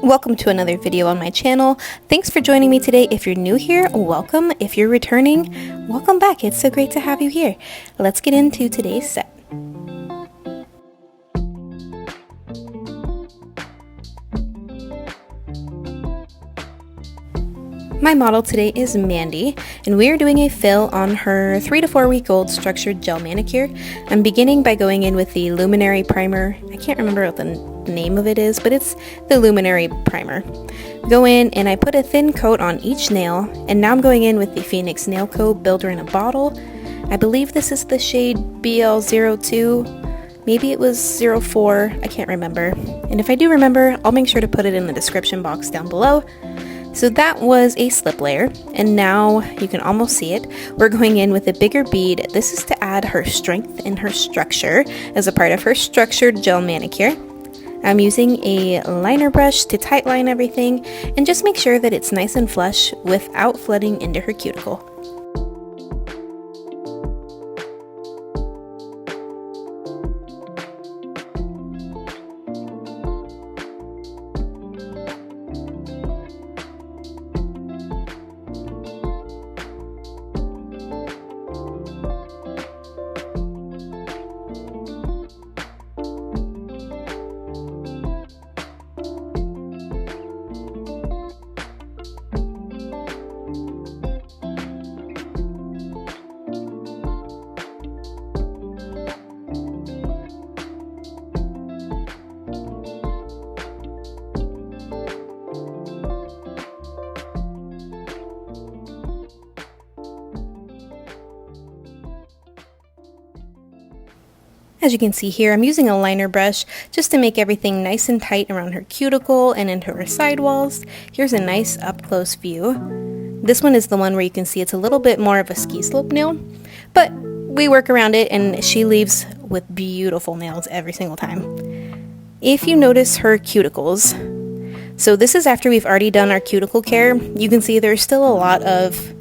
Welcome to another video on my channel. Thanks for joining me today. If you're new here, welcome. If you're returning, welcome back. It's so great to have you here. Let's get into today's set. My model today is Mandy, and we are doing a fill on her 3 to 4 week old structured gel manicure. I'm beginning by going in with the Luminary primer. I can't remember what the name of it is, but it's the Luminary primer. Go in and I put a thin coat on each nail, and now I'm going in with the Fenixx nail coat builder in a bottle. I believe this is the shade BL02. Maybe it was 04, I can't remember. And if I do remember, I'll make sure to put it in the description box down below. So that was a slip layer, and now you can almost see it. We're going in with a bigger bead. This is to add her strength and her structure as a part of her structured gel manicure. I'm using a liner brush to tight line everything and just make sure that it's nice and flush without flooding into her cuticle. As you can see here, I'm using a liner brush just to make everything nice and tight around her cuticle and into her sidewalls. Here's a nice up-close view. This one is the one where you can see it's a little bit more of a ski slope nail, but we work around it and she leaves with beautiful nails every single time. If you notice her cuticles, so this is after we've already done our cuticle care, you can see there's still a lot of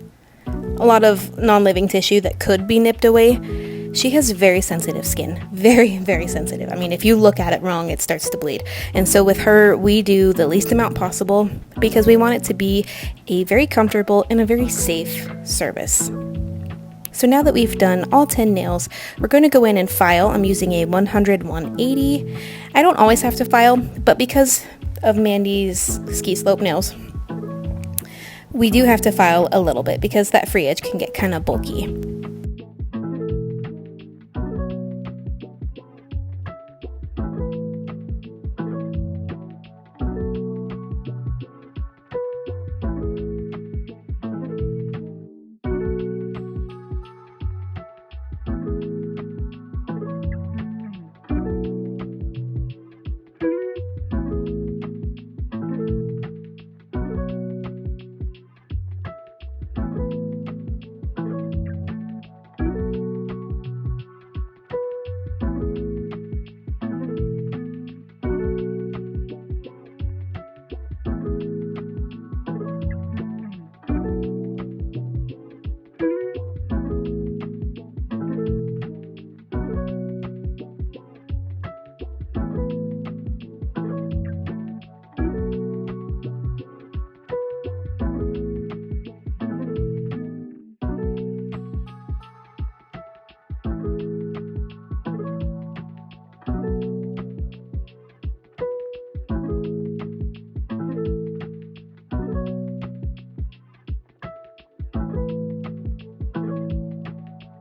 non-living tissue that could be nipped away. She has very sensitive skin, very, very sensitive. I mean, if you look at it wrong, it starts to bleed. And so with her, we do the least amount possible because we want it to be a very comfortable and a very safe service. So now that we've done all 10 nails, we're going to go in and file. I'm using a 100-180. I don't always have to file, but because of Mandy's ski slope nails, we do have to file a little bit because that free edge can get kind of bulky.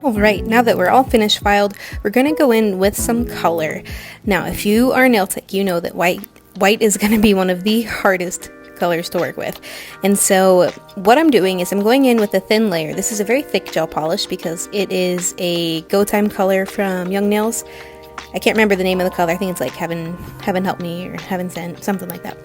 Alright, now that we're all finished filed, we're going to go in with some color. Now, if you are a nail tech, you know that white is going to be one of the hardest colors to work with. And so what I'm doing is I'm going in with a thin layer. This is a very thick gel polish because it is a Go Time color from Young Nails. I can't remember the name of the color. I think it's like Heaven Help Me or Heaven Sent, something like that.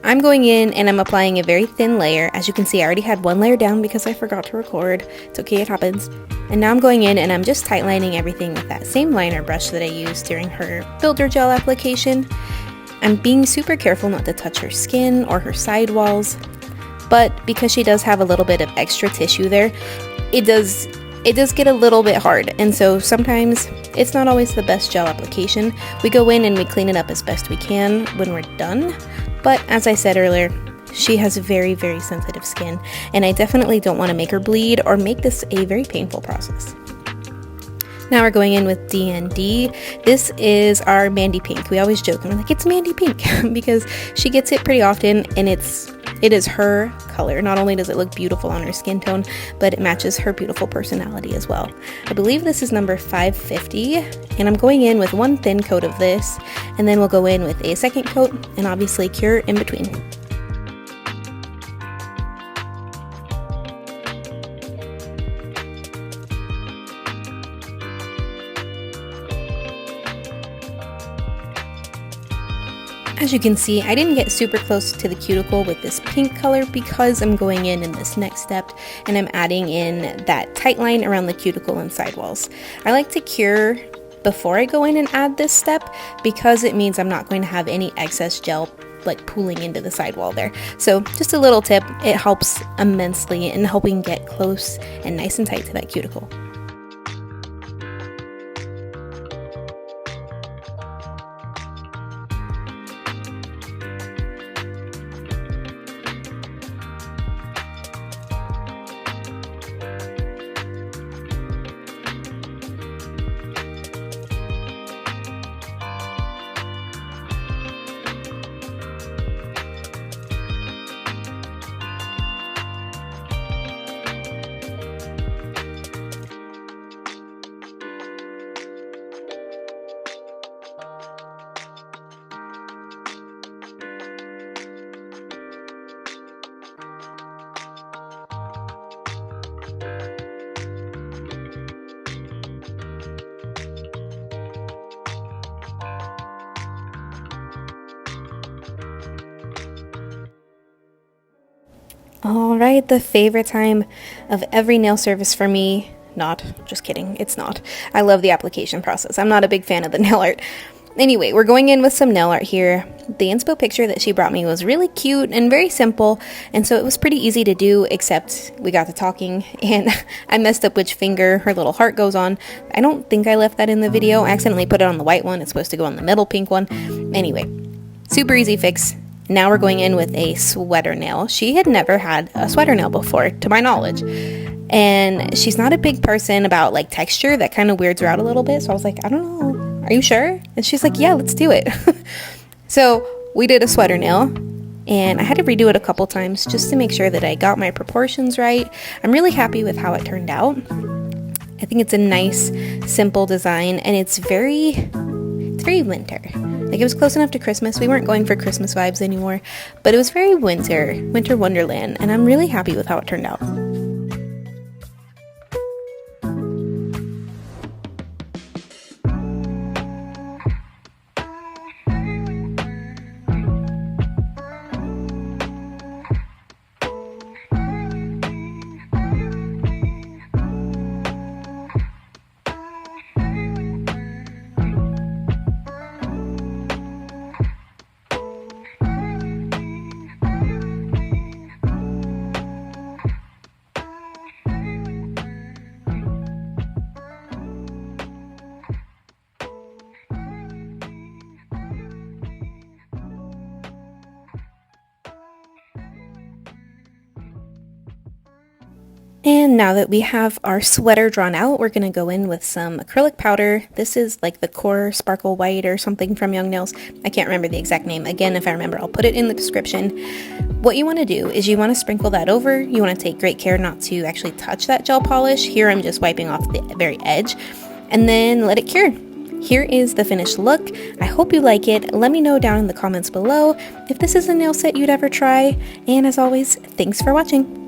I'm going in and I'm applying a very thin layer. As you can see, I already had one layer down because I forgot to record. It's okay, it happens. And now I'm going in and I'm just tight lining everything with that same liner brush that I used during her builder gel application. I'm being super careful not to touch her skin or her sidewalls, but because she does have a little bit of extra tissue there, it does get a little bit hard, and so sometimes it's not always the best gel application. We go in and we clean it up as best we can when we're done, But as I said earlier, she has very, very sensitive skin, and I definitely don't want to make her bleed or make this a very painful process. Now we're going in with D&D. This is our Mandy Pink. We always joke, and we're like, it's Mandy Pink, because she gets it pretty often, and it is her color. Not only does it look beautiful on her skin tone, but it matches her beautiful personality as well. I believe this is number 550, and I'm going in with one thin coat of this, and then we'll go in with a second coat, and obviously cure in between. As you can see, I didn't get super close to the cuticle with this pink color because I'm going in this next step and I'm adding in that tight line around the cuticle and sidewalls. I like to cure before I go in and add this step because it means I'm not going to have any excess gel like pooling into the sidewall there. So just a little tip, it helps immensely in helping get close and nice and tight to that cuticle. Alright, the favorite time of every nail service for me, not, just kidding, it's not. I love the application process. I'm not a big fan of the nail art. Anyway, we're going in with some nail art here. The inspo picture that she brought me was really cute and very simple, and so it was pretty easy to do, except we got to talking, and I messed up which finger her little heart goes on. I don't think I left that in the video. I accidentally put it on the white one. It's supposed to go on the middle pink one. Anyway, super easy fix. Now we're going in with a sweater nail. She had never had a sweater nail before, to my knowledge. And she's not a big person about like texture. That kind of weirds her out a little bit. So I was like, I don't know. Are you sure? And she's like, yeah, let's do it. So we did a sweater nail. And I had to redo it a couple times just to make sure that I got my proportions right. I'm really happy with how it turned out. I think it's a nice, simple design. And it's very winter. Like, it was close enough to Christmas. We weren't going for Christmas vibes anymore, but it was very winter wonderland, and I'm really happy with how it turned out. And now that we have our sweater drawn out, we're going to go in with some acrylic powder. This is like the Core Sparkle White or something from Young Nails. I can't remember the exact name. Again, if I remember, I'll put it in the description. What you want to do is you want to sprinkle that over. You want to take great care not to actually touch that gel polish. Here I'm just wiping off the very edge. And then let it cure. Here is the finished look. I hope you like it. Let me know down in the comments below if this is a nail set you'd ever try. And as always, thanks for watching.